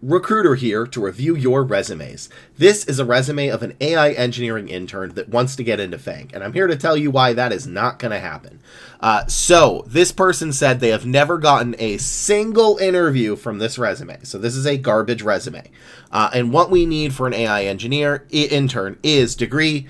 Recruiter here to review your resumes. This is a resume of an AI engineering intern that wants to get into FANG, and I'm here to tell you why that is not going to happen. So this person said they have never gotten a single interview from this resume. So this is a garbage resume. And what we need for an AI intern is degree,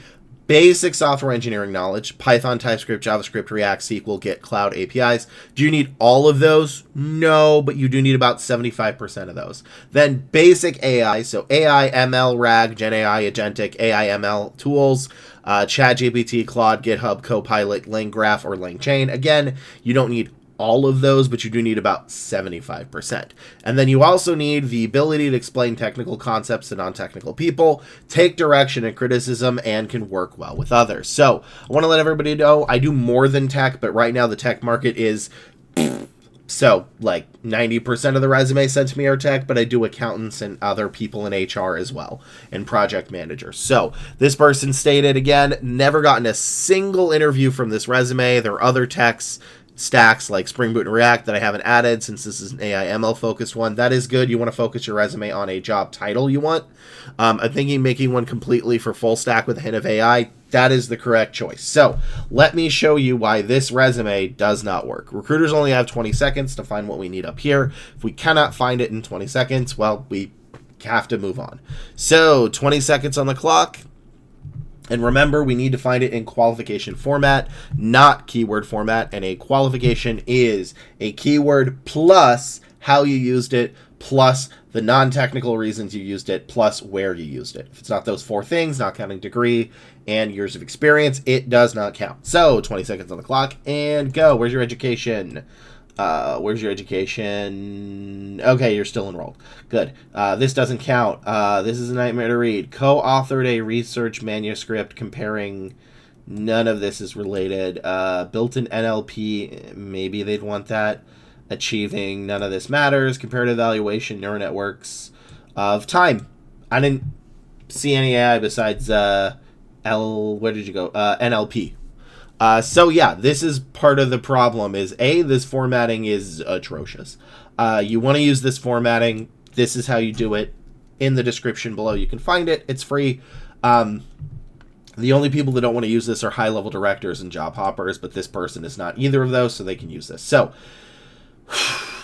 basic software engineering knowledge, Python, TypeScript, JavaScript, React, SQL, Git, Cloud, APIs. Do you need all of those? No, but you do need about 75% of those. Then basic AI, so AI, ML, RAG, Gen AI, Agentic, AI, ML tools, ChatGPT, Claude, GitHub, Copilot, LangGraph, or LangChain. Again, you don't need all of those, but you do need about 75%. And then you also need the ability to explain technical concepts to non-technical people, take direction and criticism, and can work well with others. So I want to let everybody know I do more than tech, but right now the tech market is so like 90% of the resumes sent to me are tech, but I do accountants and other people in HR as well, and project managers. So this person stated again, never gotten a single interview from this resume. There are other techs stacks like Spring Boot and React that I haven't added since this is an AI ML focused one. That is good. You want to focus your resume on a job title you want. I'm thinking making one completely for full stack with a hint of AI. That is the correct choice. So let me show you why this resume does not work. Recruiters only have 20 seconds to find what we need up here. If we cannot find it in 20 seconds, well, we have to move on. So 20 seconds on the clock. And remember, we need to find it in qualification format, not keyword format. And a qualification is a keyword plus how you used it, plus the non-technical reasons you used it, plus where you used it. If it's not those four things, not counting degree and years of experience, it does not count. So 20 seconds on the clock and go. Where's your education? Where's your education? Okay, you're still enrolled. Good. This doesn't count. This is a nightmare to read. Co-authored a research manuscript comparing. None of this is related. Built-in NLP. Maybe they'd want that. Achieving. None of this matters. Comparative evaluation. Neural networks of time. I didn't see any AI besides where did you go? NLP. So yeah, this is part of the problem is this formatting is atrocious. You want to use this formatting. This is how you do it. In the description below, you can find it. It's free. The only people that don't want to use this are high-level directors and job hoppers, but this person is not either of those, so they can use this. So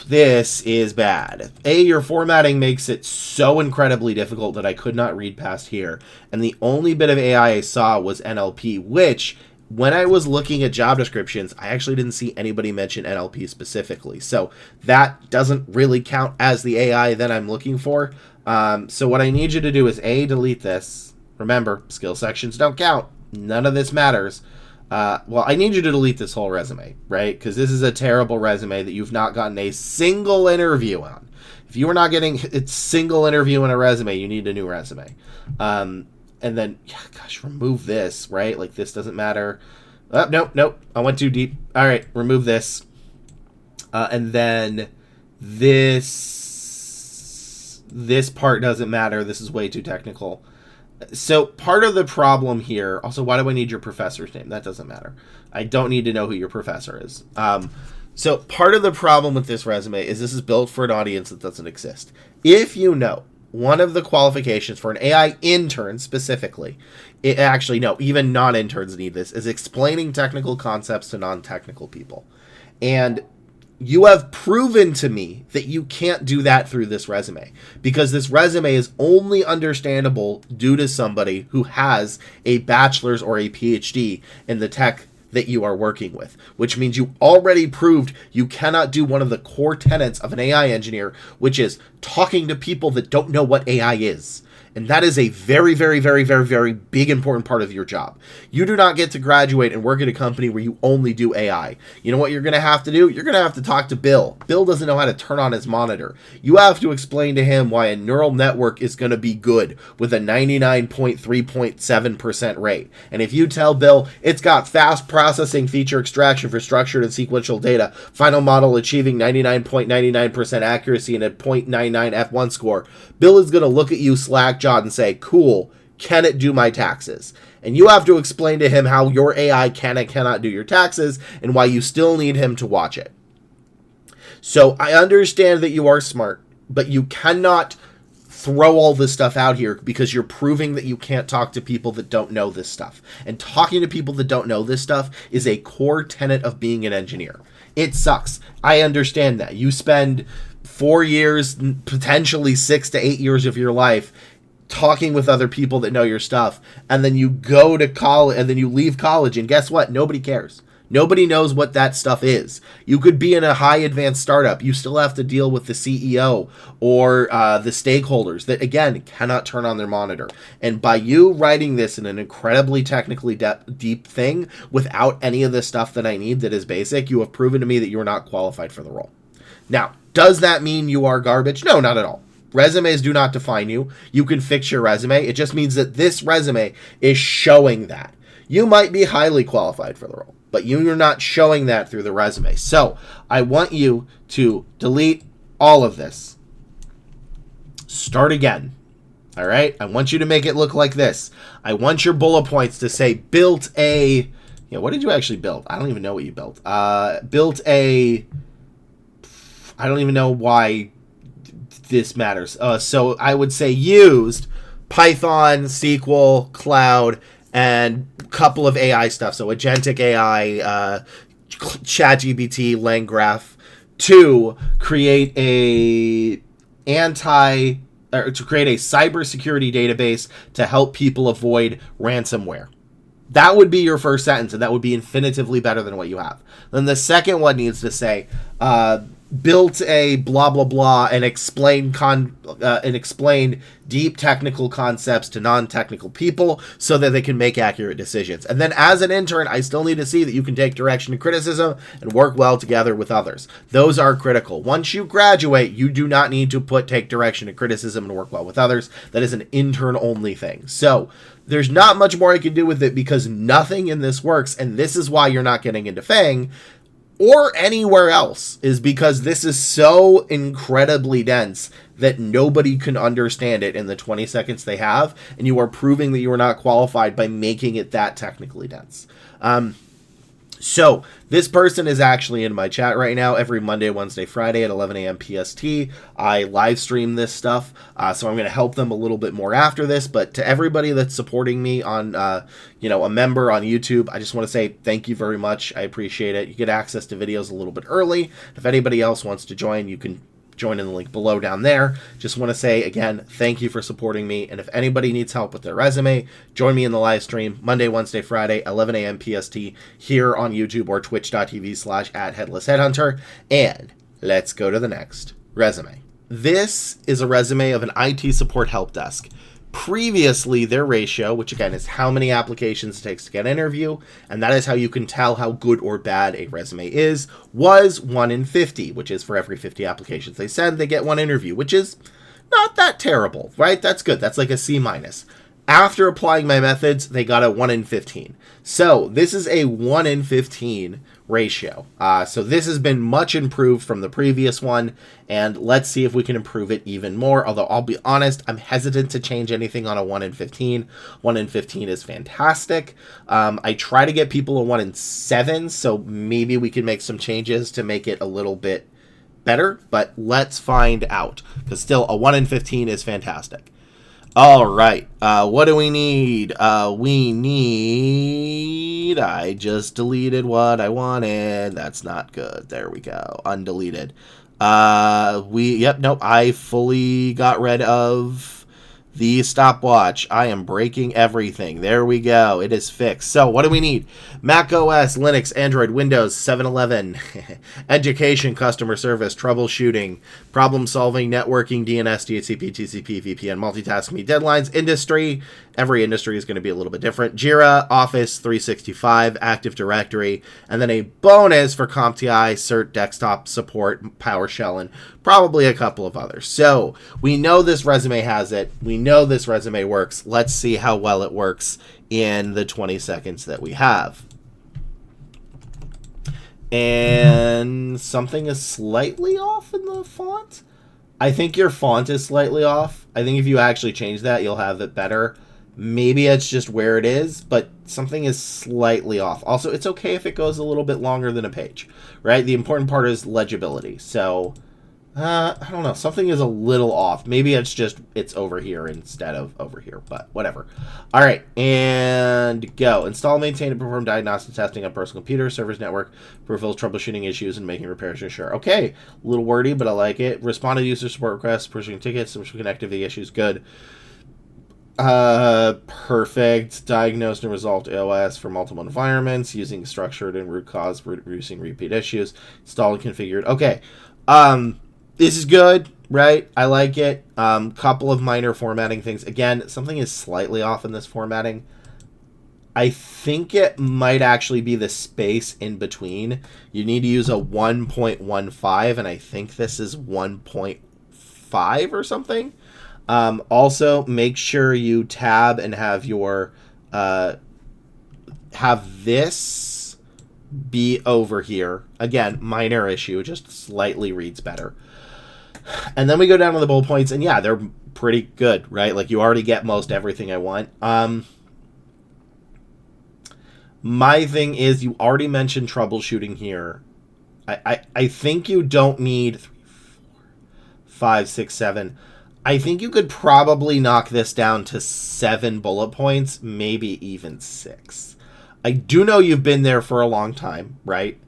this is bad. Your formatting makes it so incredibly difficult that I could not read past here. And the only bit of AI I saw was NLP, which when I was looking at job descriptions, I actually didn't see anybody mention NLP specifically. So that doesn't really count as the AI that I'm looking for. So what I need you to do is delete this. Remember, skill sections don't count. None of this matters. Well, I need you to delete this whole resume, right? Because this is a terrible resume that you've not gotten a single interview on. If you are not getting a single interview in a resume, you need a new resume. And then, remove this, right? Like, this doesn't matter. Nope. I went too deep. All right, remove this. And then this part doesn't matter. This is way too technical. So part of the problem here, also, why do I need your professor's name? That doesn't matter. I don't need to know who your professor is. So part of the problem with this resume is this is built for an audience that doesn't exist. If you know one of the qualifications for an AI intern specifically, even non-interns need this, is explaining technical concepts to non-technical people. And you have proven to me that you can't do that through this resume, because this resume is only understandable due to somebody who has a bachelor's or a PhD in the tech that you are working with, which means you already proved you cannot do one of the core tenets of an AI engineer, which is talking to people that don't know what AI is. And that is a very, very, very, very, very big important part of your job. You do not get to graduate and work at a company where you only do AI. You know what you're going to have to do? You're going to have to talk to Bill. Bill doesn't know how to turn on his monitor. You have to explain to him why a neural network is going to be good with a 99.3.7% rate. And if you tell Bill it's got fast processing feature extraction for structured and sequential data, final model achieving 99.99% accuracy and a 0.99 F1 score, Bill is going to look at you slack-jawed and say, cool, can it do my taxes? And you have to explain to him how your AI can and cannot do your taxes and why you still need him to watch it. So I understand that you are smart, but you cannot throw all this stuff out here because you're proving that you can't talk to people that don't know this stuff. And talking to people that don't know this stuff is a core tenet of being an engineer. It sucks. I understand that. You spend 4 years, potentially 6 to 8 years of your life talking with other people that know your stuff, and then you go to college, and then you leave college, and guess what? Nobody cares. Nobody knows what that stuff is. You could be in a high advanced startup. You still have to deal with the CEO or the stakeholders that, again, cannot turn on their monitor. And by you writing this in an incredibly technically deep thing without any of the stuff that I need that is basic, you have proven to me that you are not qualified for the role. Now, does that mean you are garbage? No, not at all. Resumes do not define you. You can fix your resume. It just means that this resume is showing that. You might be highly qualified for the role, but you're not showing that through the resume. So I want you to delete all of this. Start again. All right? I want you to make it look like this. I want your bullet points to say, built a... what did you actually build? I don't even know what you built. Built a... I don't even know why this matters. So I would say used Python, SQL, Cloud, and a couple of AI stuff. So Agentic AI, ChatGPT, LangGraph, to create a cybersecurity database to help people avoid ransomware. That would be your first sentence, and that would be infinitively better than what you have. Then the second one needs to say, built a blah blah blah and explained deep technical concepts to non-technical people so that they can make accurate decisions. And then as an intern, I still need to see that you can take direction and criticism and work well together with others. Those are critical. Once you graduate, you do not need to take direction and criticism and work well with others. That is an intern only thing. So there's not much more I can do with it because nothing in this works, and this is why you're not getting into FANG or anywhere else, is because this is so incredibly dense that nobody can understand it in the 20 seconds they have, and you are proving that you are not qualified by making it that technically dense. So this person is actually in my chat right now every Monday, Wednesday, Friday at 11 a.m. PST. I live stream this stuff, so I'm going to help them a little bit more after this. But to everybody that's supporting me on, a member on YouTube, I just want to say thank you very much. I appreciate it. You get access to videos a little bit early. If anybody else wants to join, you can join in the link below down there. Just want to say again, thank you for supporting me. And if anybody needs help with their resume, join me in the live stream Monday, Wednesday, Friday, 11 a.m. PST here on YouTube or twitch.tv/@headlessheadhunter. And let's go to the next resume. This is a resume of an IT support help desk. Previously, their ratio, which again is how many applications it takes to get an interview, and that is how you can tell how good or bad a resume is, was 1 in 50, which is for every 50 applications they send, they get one interview, which is not that terrible, right? That's good. That's like a C-. After applying my methods, they got a 1 in 15. So this is a 1 in 15 ratio. So this has been much improved from the previous one, and let's see if we can improve it even more. Although I'll be honest, I'm hesitant to change anything on a 1 in 15. 1 in 15 is fantastic. I try to get people a 1 in 7, so maybe we can make some changes to make it a little bit better, but let's find out, because still a 1 in 15 is fantastic. All right, what do we need? I just deleted what I wanted. That's not good. There we go. Undeleted. I fully got rid of the stopwatch. I am breaking everything. There we go. It is fixed. So what do we need? Mac OS, Linux, Android, Windows, 7-Eleven, education, customer service, troubleshooting, problem solving, networking, DNS, DHCP, TCP, VPN, multitasking, deadlines, industry. Every industry is going to be a little bit different. Jira, Office 365, Active Directory, and then a bonus for CompTIA, Cert, Desktop Support, PowerShell, and probably a couple of others. So we know this resume has it. We know this resume works. Let's see how well it works in the 20 seconds that we have. And something is slightly off in the font. I think your font is slightly off. I think if you actually change that, you'll have it better. Maybe it's just where it is, but something is slightly off. Also, it's okay if it goes a little bit longer than a page, right? The important part is legibility. So I don't know. Something is a little off. Maybe it's over here instead of over here, but whatever. All right, and go. Install, maintain, and perform diagnostic testing on personal computer, servers, network, peripherals, troubleshooting issues, and making repairs to ensure. Okay, a little wordy, but I like it. Respond to user support requests, pursuing tickets, social connectivity issues. Good. Perfect. Diagnosed and resolved OS for multiple environments using structured and root cause, reducing repeat issues. Installed and configured. Okay. This is good, right? I like it. Couple of minor formatting things. Again, something is slightly off in this formatting. I think it might actually be the space in between. You need to use a 1.15, and I think this is 1.5 or something. Also, make sure you tab and have your have this be over here. Again, minor issue, just slightly reads better. And then we go down to the bullet points, and yeah, they're pretty good, right? Like, you already get most everything I want. My thing is, you already mentioned troubleshooting here. I think you don't need 3, 4, 5, 6, 7. I think you could probably knock this down to 7 bullet points, maybe even 6. I do know you've been there for a long time, right?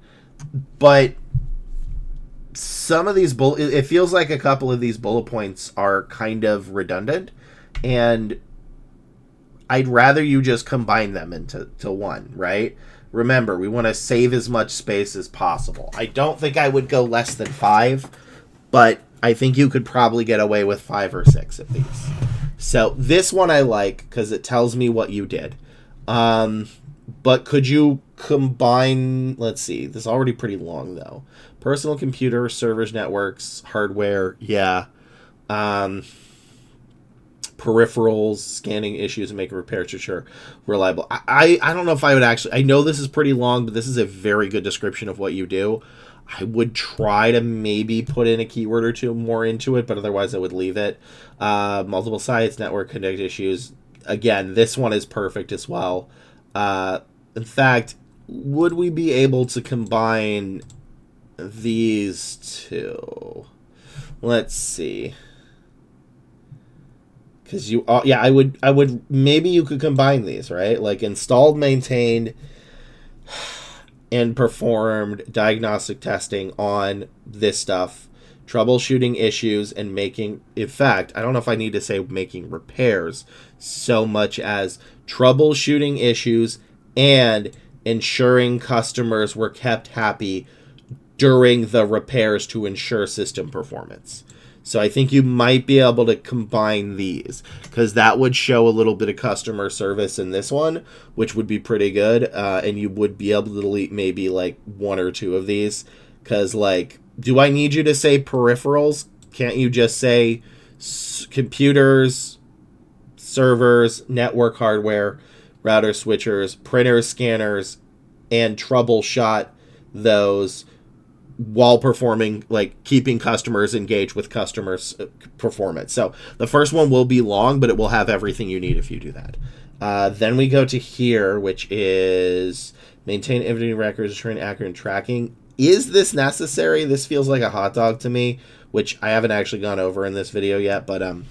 But some of these it feels like a couple of these bullet points are kind of redundant, and I'd rather you just combine them into one, right? Remember, we want to save as much space as possible. I don't think I would go less than 5, but I think you could probably get away with 5 or 6 of these. So this one I like because it tells me what you did. But could you combine, let's see, this is already pretty long though. Personal computer, servers, networks, hardware, yeah. Peripherals, scanning issues, and making repairs to sure reliable. I don't know if I would actually, I know this is pretty long, but this is a very good description of what you do. I would try to maybe put in a keyword or two more into it, but otherwise I would leave it. Multiple sites, network connect issues. Again, this one is perfect as well. In fact, would we be able to combine these two? Let's see. Because yeah, I would, maybe you could combine these, right? Like installed, maintained, and performed diagnostic testing on this stuff, troubleshooting issues, and making, in fact, I don't know if I need to say making repairs so much as troubleshooting issues and ensuring customers were kept happy during the repairs to ensure system performance. So I think you might be able to combine these because that would show a little bit of customer service in this one, which would be pretty good. And you would be able to delete maybe like 1 or 2 of these because, like, do I need you to say peripherals? Can't you just say computers, servers, network hardware, router switchers, printers, scanners, and troubleshoot those while performing, like, keeping customers engaged with customers' performance. So the first one will be long, but it will have everything you need if you do that. Then we go to here, which is maintain inventory records, ensuring accurate tracking. Is this necessary? This feels like a hot dog to me, which I haven't actually gone over in this video yet, but a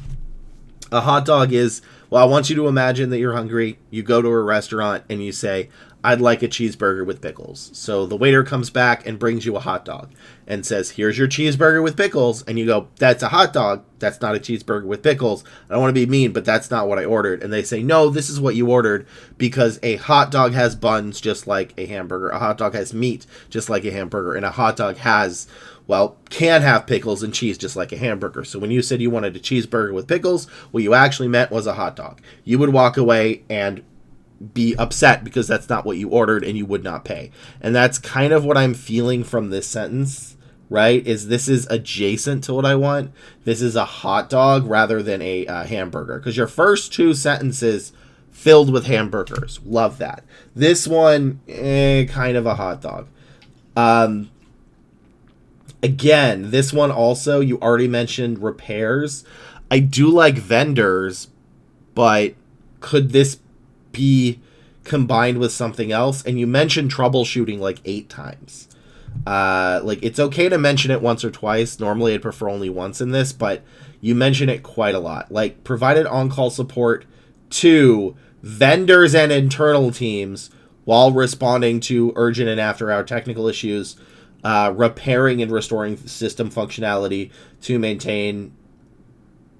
hot dog is, well, I want you to imagine that you're hungry. You go to a restaurant and you say, I'd like a cheeseburger with pickles. So the waiter comes back and brings you a hot dog and says, here's your cheeseburger with pickles. And you go, that's a hot dog. That's not a cheeseburger with pickles. I don't want to be mean, but that's not what I ordered. And they say, no, this is what you ordered because a hot dog has buns just like a hamburger. A hot dog has meat just like a hamburger. And a hot dog has, well, can have pickles and cheese just like a hamburger. So when you said you wanted a cheeseburger with pickles, what you actually meant was a hot dog. You would walk away and be upset because that's not what you ordered and you would not pay. And that's kind of what I'm feeling from this sentence, right? Is this is adjacent to what I want. This is a hot dog rather than a hamburger, because your first 2 sentences filled with hamburgers. Love that. This one, kind of a hot dog. Again, this one also, you already mentioned repairs. I do like vendors, but could this be combined with something else? And you mentioned troubleshooting like 8 times. Like, it's okay to mention it once or twice. Normally, I'd prefer only once in this, but you mention it quite a lot. Like, provided on-call support to vendors and internal teams while responding to urgent and after-hour technical issues, repairing and restoring system functionality to maintain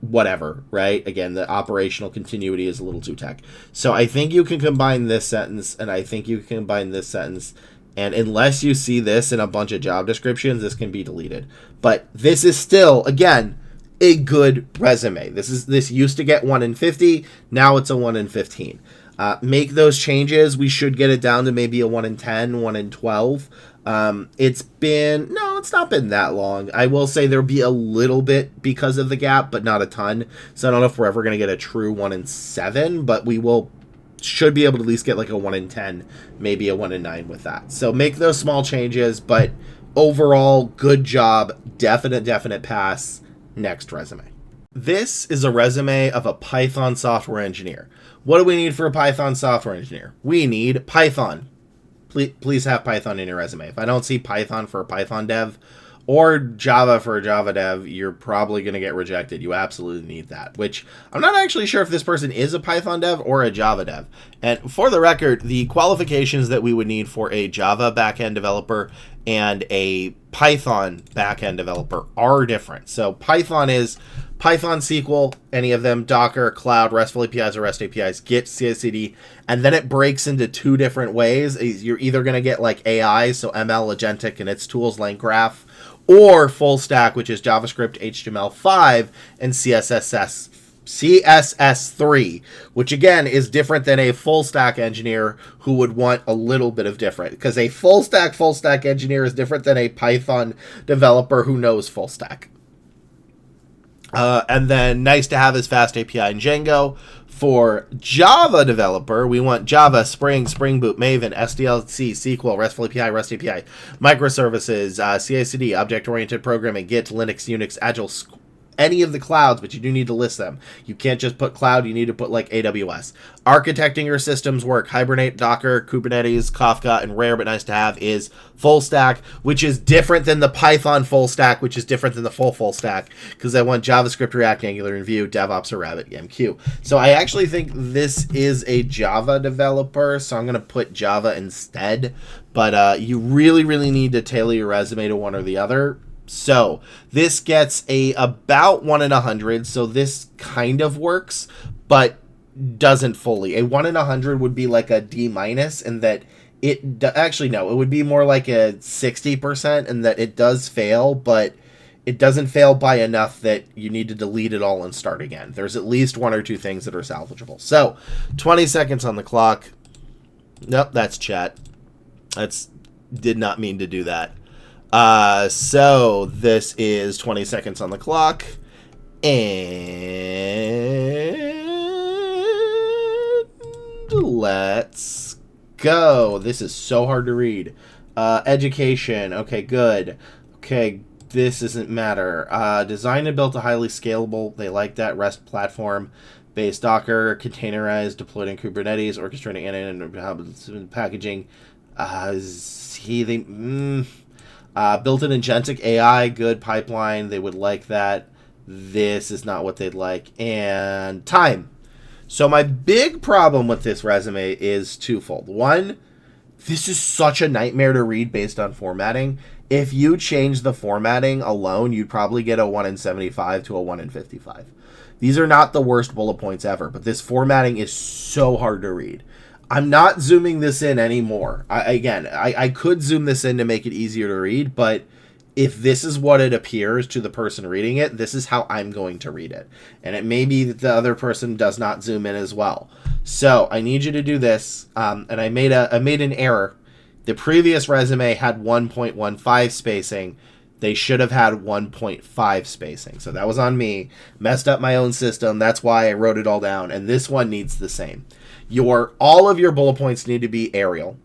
whatever, right? Again, the operational continuity is a little too tech. So I think you can combine this sentence, and I think you can combine this sentence, and unless you see this in a bunch of job descriptions, this can be deleted. But this is still, again, a good resume. This used to get 1 in 50, now it's a 1 in 15. Make those changes. We should get it down to maybe a 1 in 10, 1 in 12. It's not been that long. I will say there'll be a little bit because of the gap, but not a ton. So I don't know if we're ever going to get a true 1 in 7, but should be able to at least get like a 1 in 10, maybe a 1 in 9 with that. So make those small changes, but overall, good job. Definite pass. Next resume. This is a resume of a Python software engineer. What do we need for a Python software engineer? We need Python. Please have Python in your resume. If I don't see Python for a Python dev or Java for a Java dev, you're probably going to get rejected. You absolutely need that, which I'm not actually sure if this person is a Python dev or a Java dev. And for the record, the qualifications that we would need for a Java backend developer and a Python backend developer are different. So Python is Python, SQL, any of them, Docker, Cloud, RESTful APIs or REST APIs, Git, CI/CD, and then it breaks into 2 different ways. You're either going to get like AI, so ML, Agentic, and its tools, LangGraph, or full stack, which is JavaScript, HTML5, and CSS3, which again is different than a full stack engineer who would want a little bit of different, because a full stack engineer is different than a Python developer who knows full stack. And then nice to have is Fast API and Django. For Java developer, we want Java, Spring, Spring Boot, Maven, SDLC, SQL, RESTful API, REST API, microservices, CI/CD, object-oriented programming, Git, Linux, Unix, Agile, any of the clouds, but you do need to list them. You can't just put cloud, you need to put like AWS. Architecting your systems work. Hibernate, Docker, Kubernetes, Kafka, and rare but nice to have is full stack, which is different than the Python full stack, which is different than the full stack, because I want JavaScript, React, Angular, and Vue, DevOps, or RabbitMQ. So I actually think this is a Java developer, so I'm going to put Java instead, but you really need to tailor your resume to one or the other. So this gets about 1 in 100. So this kind of works, but doesn't fully. A 1 in 100 would be like a D minus, in that it actually no, it would be more like a 60%, in that it does fail, but it doesn't fail by enough that you need to delete it all and start again. There's at least 1 or 2 things that are salvageable. So 20 seconds on the clock. Nope, that's chat. Did not mean to do that. So this is 20 seconds on the clock, and let's go. This is so hard to read. Education. Okay, good. Okay, this doesn't matter. Designed and built a highly scalable, they like that, REST platform based Docker, containerized, deployed in Kubernetes, orchestrating and packaging. Built an agentic AI, good pipeline. They would like that. This is not what they'd like. And time. So my big problem with this resume is twofold. One, this is such a nightmare to read based on formatting. If you change the formatting alone, you'd probably get a 1 in 75 to a 1 in 55. These are not the worst bullet points ever, but this formatting is so hard to read. I'm not zooming this in anymore. I could zoom this in to make it easier to read, but if this is what it appears to the person reading it, this is how I'm going to read it. And it may be that the other person does not zoom in as well. So I need you to do this, and I made an error. The previous resume had 1.15 spacing. They should have had 1.5 spacing. So that was on me. Messed up my own system. That's why I wrote it all down. And this one needs the same. All of your bullet points need to be Arial.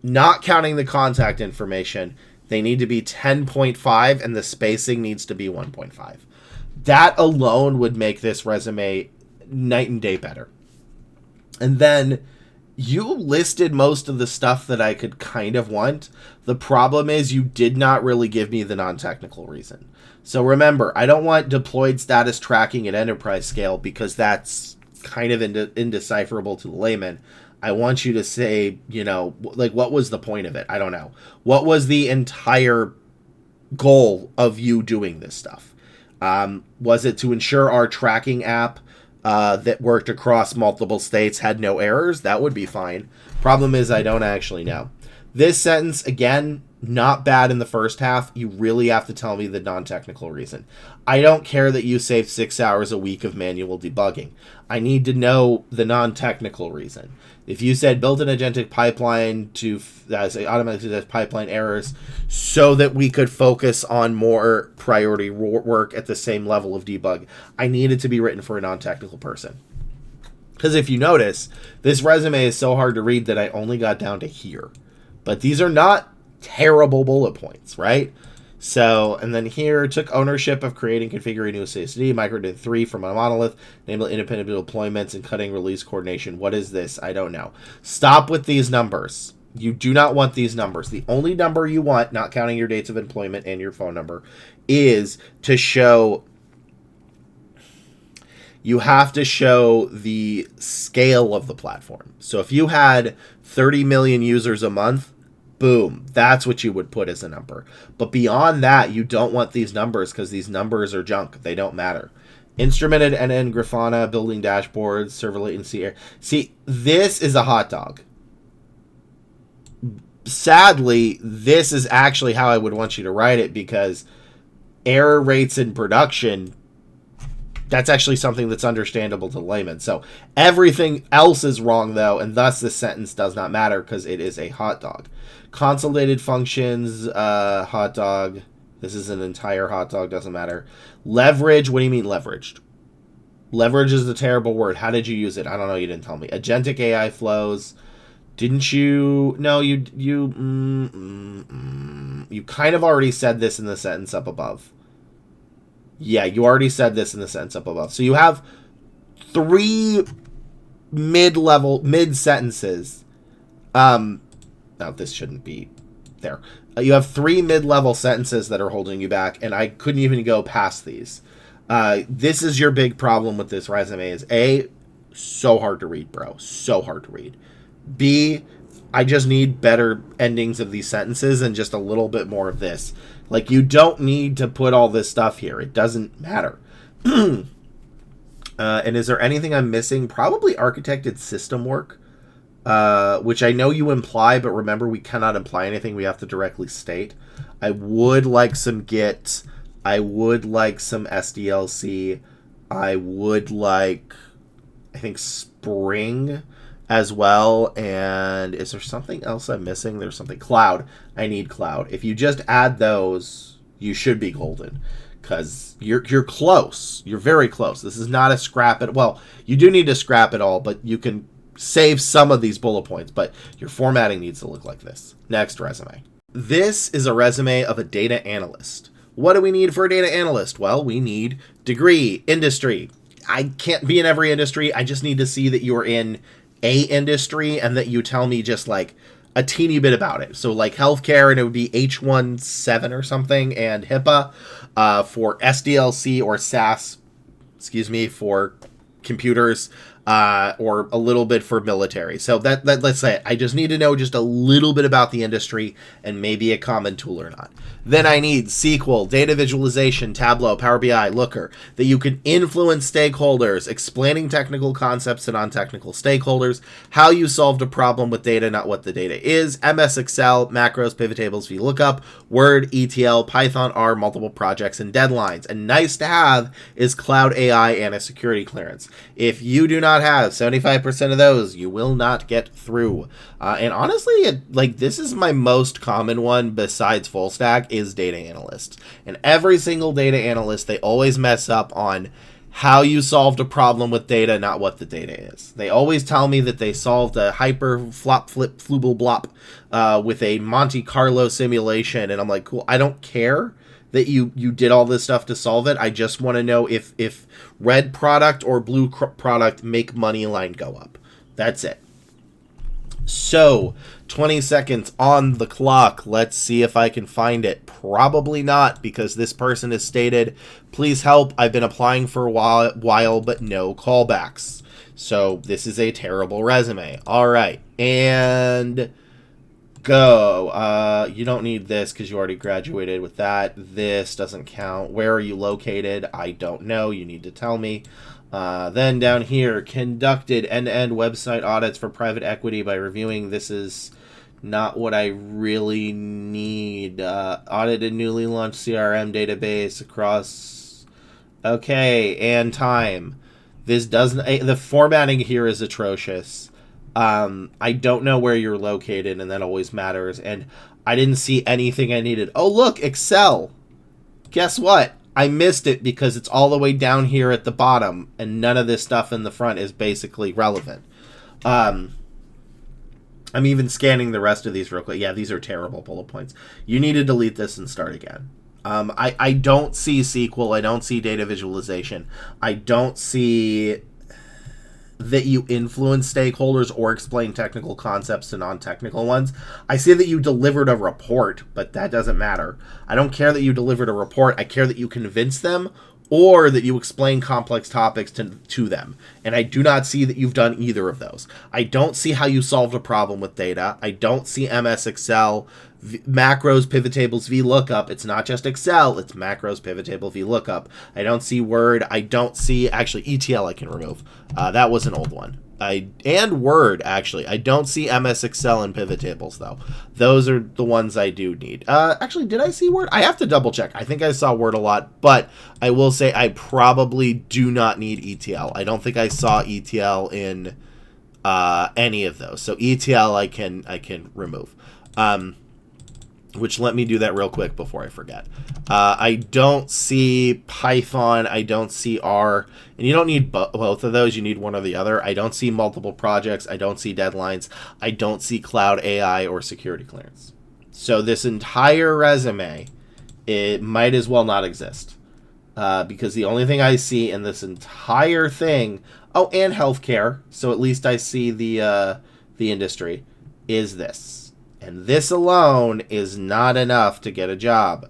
Not counting the contact information, they need to be 10.5 and the spacing needs to be 1.5. That alone would make this resume night and day better. And then You listed most of the stuff that I could kind of want. The problem is you did not really give me the non-technical reason. So remember, I don't want deployed status tracking at enterprise scale because that's kind of indecipherable to the layman. I want you to say, like, what was the point of it? I don't know. What was the entire goal of you doing this stuff? Was it to ensure our tracking app that worked across multiple states had no errors? That would be fine. Problem is, I don't actually know. This sentence, again, not bad in the first half. You really have to tell me the non-technical reason. I don't care that you saved 6 hours a week of manual debugging. I need to know the non-technical reason. If you said build an agentic pipeline to automatically detect pipeline errors so that we could focus on more priority work at the same level of debug, I need it to be written for a non-technical person. Because if you notice, this resume is so hard to read that I only got down to here. But these are not terrible bullet points, right? So, and then here, took ownership of creating, configuring new CSD, migrated 3 from a monolith, enable independent deployments, and cutting release coordination. What is this? I don't know. Stop with these numbers. You do not want these numbers. The only number you want, not counting your dates of employment and your phone number, is to show... You have to show the scale of the platform. So if you had 30 million users a month, boom, that's what you would put as a number. But beyond that, you don't want these numbers because these numbers are junk. They don't matter. Instrumented end-to-end Grafana, building dashboards, server latency. See, this is a hot dog. Sadly, this is actually how I would want you to write it because error rates in production, that's actually something that's understandable to laymen. So everything else is wrong, though, and thus this sentence does not matter because it is a hot dog. Consolidated functions, hot dog. This is an entire hot dog, doesn't matter. Leverage, what do you mean leveraged? Leverage is a terrible word. How did you use it? I don't know, you didn't tell me. Agentic AI flows. Didn't you? No, you kind of already said this in the sentence up above. Yeah, you already said this in the sentence up above. So you have 3 mid sentences. No, this shouldn't be there. You have 3 mid-level sentences that are holding you back, and I couldn't even go past these. This is your big problem with this resume is A, so hard to read, bro. So hard to read. B, I just need better endings of these sentences and just a little bit more of this. Like, you don't need to put all this stuff here. It doesn't matter. And is there anything I'm missing? Probably architected system work, which I know you imply, but remember, we cannot imply anything. We have to directly state. I would like some Git. I would like some SDLC. I would like, I think, Spring as well. And is there something else I'm missing? There's something. Cloud. I need cloud. If you just add those, you should be golden. Because you're close. You're very close. This is not a scrap it. Well, you do need to scrap it all, but you can save some of these bullet points. But your formatting needs to look like this. Next resume. This is a resume of a data analyst. What do we need for a data analyst? Well, we need degree, industry. I can't be in every industry. I just need to see that you're in a industry and that you tell me just like a teeny bit about it. So like healthcare, and it would be H17 or something, and HIPAA for SDLC or SAS, for computers, or a little bit for military. So that let's say I just need to know just a little bit about the industry and maybe a common tool or not. Then I need SQL, data visualization, Tableau, Power BI, Looker, that you can influence stakeholders, explaining technical concepts to non-technical stakeholders, how you solved a problem with data, not what the data is, MS Excel, macros, pivot tables, VLOOKUP, Word, ETL, Python, R, multiple projects, and deadlines. And nice to have is cloud AI and a security clearance. If you do not have 75% of those, you will not get through. And honestly, this is my most common one besides full stack is data analyst. And every single data analyst, they always mess up on how you solved a problem with data, not what the data is. They always tell me that they solved a hyper flop flip flooble blop with a Monte Carlo simulation. And I'm like, cool, I don't care that you did all this stuff to solve it. I just want to know if red product or blue product make money line go up. That's it. So, 20 seconds on the clock. Let's see if I can find it. Probably not, because this person has stated, please help, I've been applying for a while but no callbacks. So, this is a terrible resume. All right, and go. You don't need this because you already graduated with that. This doesn't count. Where are you located? I don't know. You need to tell me. Then down here, conducted end-to-end website audits for private equity by reviewing. This is not what I really need. Audited newly launched CRM database across. Okay, and time. This doesn't. The formatting here is atrocious. I don't know where you're located, and that always matters. And I didn't see anything I needed. Oh, look, Excel. Guess what? I missed it because it's all the way down here at the bottom, and none of this stuff in the front is basically relevant. I'm even scanning the rest of these real quick. Yeah, these are terrible bullet points. You need to delete this and start again. I don't see SQL. I don't see data visualization. I don't see that you influence stakeholders or explain technical concepts to non-technical ones. I see that you delivered a report, but that doesn't matter. I don't care that you delivered a report. I care that you convince them or that you explain complex topics to them. And I do not see that you've done either of those. I don't see how you solved a problem with data. I don't see MS Excel, macros, pivot tables, VLOOKUP. It's not just Excel, it's macros, pivot table, VLOOKUP. I don't see Word. I don't see, actually, ETL I can remove. That was an old one. And Word, actually. I don't see MS Excel and pivot tables, though. Those are the ones I do need. Actually, did I see Word? I have to double check. I think I saw Word a lot, but I will say I probably do not need ETL. I don't think I saw ETL in any of those. So ETL I can remove. Which, let me do that real quick before I forget. I don't see Python. I don't see R. And you don't need both of those. You need one or the other. I don't see multiple projects. I don't see deadlines. I don't see cloud AI or security clearance. So this entire resume, it might as well not exist. Because the only thing I see in this entire thing, oh, and healthcare, so at least I see the industry, is this. And this alone is not enough to get a job.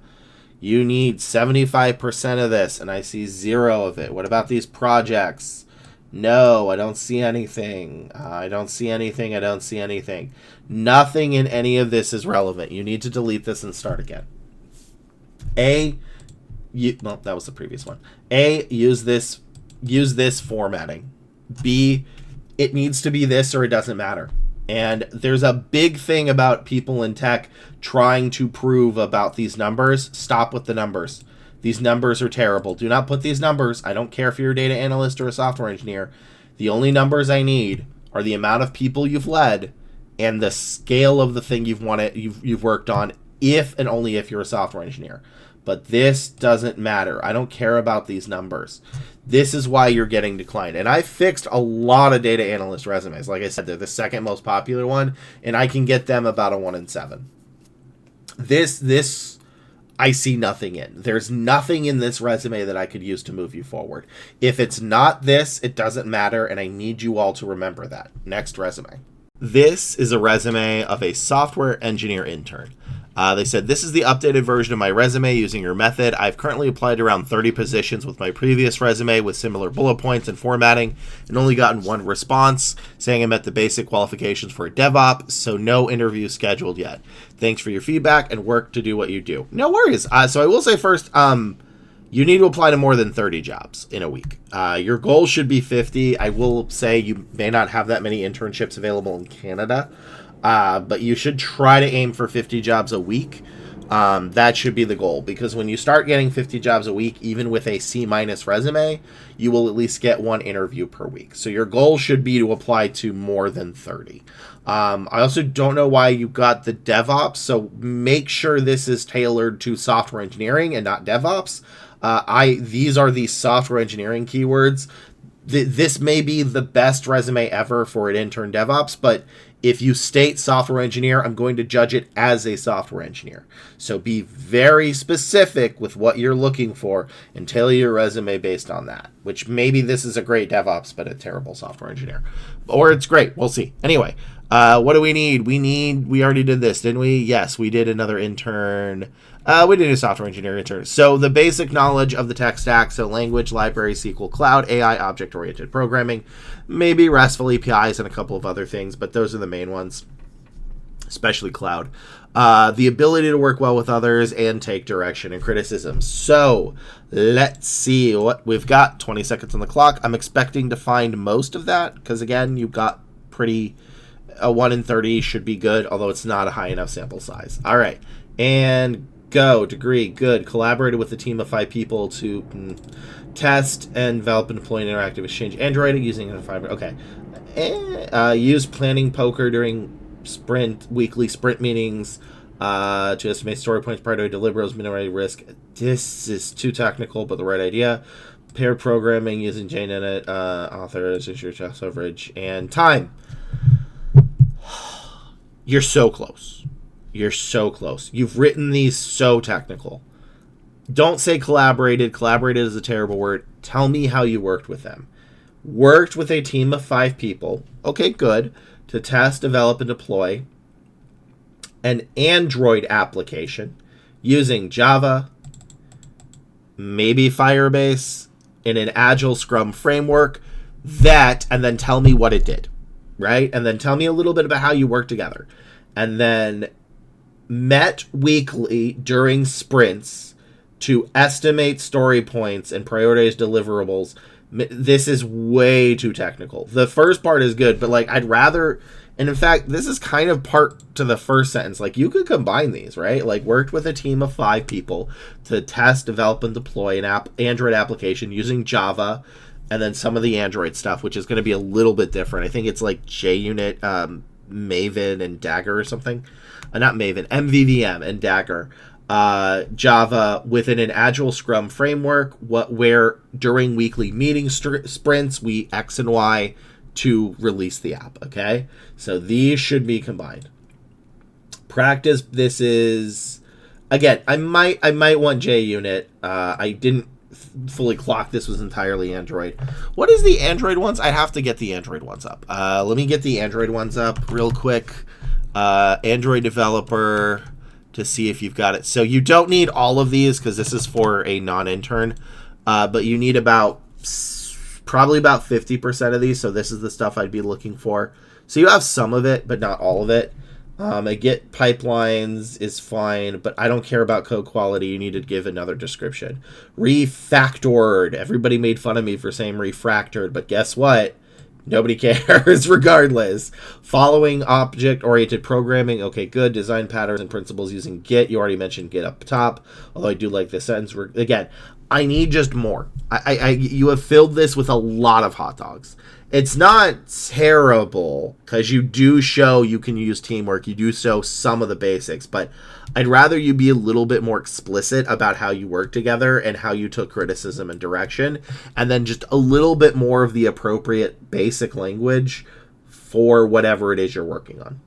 You need 75% of this, and I see 0 of it. What about these projects? No, I don't see anything. I don't see anything. I don't see anything. Nothing in any of this is relevant. You need to delete this and start again. Well, that was the previous one. A, use this formatting. B, it needs to be this or it doesn't matter. And there's a big thing about people in tech trying to prove about these numbers. Stop with the numbers. These numbers are terrible. Do not put these numbers. I don't care if you're a data analyst or a software engineer. The only numbers I need are the amount of people you've led and the scale of the thing you've worked on, if and only if you're a software engineer. But this doesn't matter. I don't care about these numbers. This is why you're getting declined. And I fixed a lot of data analyst resumes. Like I said, they're the second most popular one, and I can get them about a 1 in 7. This I see nothing in. There's nothing in this resume that I could use to move you forward. If it's not this, it doesn't matter, and I need you all to remember that. Next resume. This is a resume of a software engineer intern. They said, this is the updated version of my resume using your method. I've currently applied to around 30 positions with my previous resume with similar bullet points and formatting and only gotten one response saying I met the basic qualifications for a DevOps, so no interview scheduled yet. Thanks for your feedback and work to do what you do. No worries. So I will say first, you need to apply to more than 30 jobs in a week. Your goal should be 50. I will say you may not have that many internships available in Canada. But you should try to aim for 50 jobs a week. That should be the goal, because when you start getting 50 jobs a week, even with a C- resume, you will at least get one interview per week. So your goal should be to apply to more than 30. I also don't know why you got the DevOps, so make sure this is tailored to software engineering and not DevOps. These are the software engineering keywords. This may be the best resume ever for an intern DevOps, but if you state software engineer, I'm going to judge it as a software engineer. So be very specific with what you're looking for and tailor your resume based on that, which maybe this is a great DevOps, but a terrible software engineer. Or it's great. We'll see. Anyway, What do we need? We already did this, didn't we? Yes, we did another intern. We did a software engineer intern. So the basic knowledge of the tech stack, so language, library, SQL, cloud, AI, object-oriented programming, maybe RESTful APIs and a couple of other things, but those are the main ones, especially cloud. The ability to work well with others and take direction and criticism. So let's see what we've got. 20 seconds on the clock. I'm expecting to find most of that because, again, you've got pretty... a 1 in 30 should be good, although it's not a high enough sample size. All right. And go. Degree. Good. Collaborated with a team of 5 people to test and develop and deploy an interactive exchange Android using an environment. Okay. Use planning poker during weekly sprint meetings to estimate story points prior to deliverables, minimize risk. This is too technical, but the right idea. Paired programming using JNet, authors, your test coverage, and time. You're so close. You're so close. You've written these so technical. Don't say collaborated. Collaborated is a terrible word. Tell me how you worked with them. Worked with a team of 5 people. Okay, good. To test, develop, and deploy an Android application using Java, maybe Firebase, in an Agile Scrum framework, and then tell me what it did. Right? And then tell me a little bit about how you work together. And then met weekly during sprints to estimate story points and prioritize deliverables. This is way too technical. The first part is good, but like I'd rather, and in fact, this is kind of part to the first sentence. Like you could combine these, right? Like worked with a team of 5 people to test, develop, and deploy an Android application using Java, and then some of the Android stuff, which is going to be a little bit different. I think it's like JUnit, Maven, and Dagger or something. Not Maven, MVVM and Dagger. Java within an Agile Scrum framework, where during weekly meeting sprints, we X and Y to release the app. Okay, so these should be combined. Practice. This is again. I might want JUnit. I didn't fully clock this was entirely Android. What is the Android ones? I have to get the Android ones up. Let me get the Android ones up real quick. Android developer to see if you've got it. So you don't need all of these because this is for a non-intern, but you need probably about 50% of these. So this is the stuff I'd be looking for. So you have some of it, but not all of it. I get pipelines is fine, but I don't care about code quality. You need to give another description. Refactored. Everybody made fun of me for saying refactored, but guess what? Nobody cares regardless. Following object-oriented programming. Okay, good. Design patterns and principles using Git. You already mentioned Git up top, although I do like this sentence. Again, I need just more. You have filled this with a lot of hot dogs. It's not terrible because you do show you can use teamwork. You do show some of the basics, but I'd rather you be a little bit more explicit about how you work together and how you took criticism and direction, and then just a little bit more of the appropriate basic language for whatever it is you're working on.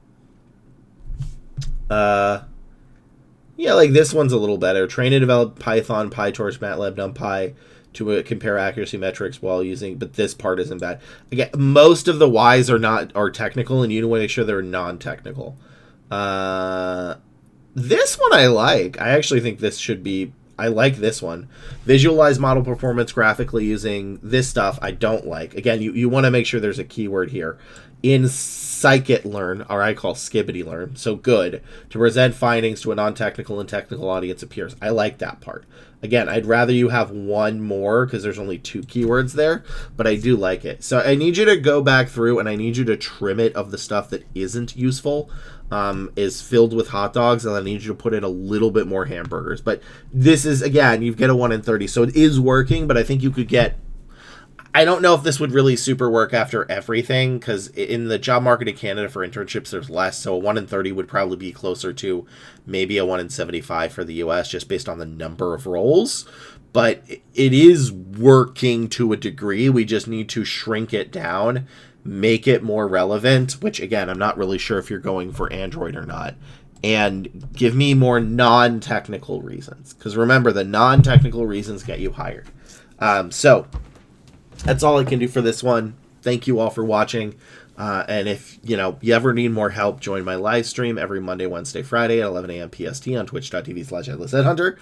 Yeah, like this one's a little better. Train and develop Python, PyTorch, MATLAB, NumPy to compare accuracy metrics while using, but this part isn't bad. Again, most of the Y's are technical, and you want to make sure they're non-technical. This one I like. I actually think this should be, I like this one. Visualize model performance graphically using this stuff I don't like. Again, you want to make sure there's a keyword here. In scikit-learn, or I call skibbity-learn, so good, to present findings to a non-technical and technical audience appears. I like that part. Again, I'd rather you have one more because there's only 2 keywords there, but I do like it. So I need you to go back through and I need you to trim it of the stuff that isn't useful, is filled with hot dogs, and I need you to put in a little bit more hamburgers. But this is, again, you get a 1 in 30, so it is working, but I think you could get, I don't know if this would really super work after everything, because in the job market in Canada for internships, there's less. So a 1 in 30 would probably be closer to maybe a 1 in 75 for the US, just based on the number of roles. But it is working to a degree. We just need to shrink it down, make it more relevant, which, again, I'm not really sure if you're going for Android or not. And give me more non-technical reasons. Because remember, the non-technical reasons get you hired. So that's all I can do for this one. Thank you all for watching. And if you ever need more help, join my live stream every Monday, Wednesday, Friday at 11 a.m. PST on twitch.tv/endlessheadhunter,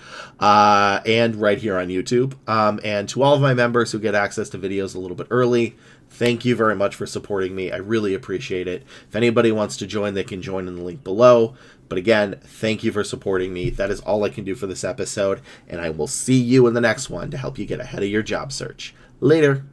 and right here on YouTube. And to all of my members who get access to videos a little bit early, thank you very much for supporting me. I really appreciate it. If anybody wants to join, they can join in the link below. But again, thank you for supporting me. That is all I can do for this episode, and I will see you in the next one to help you get ahead of your job search. Later.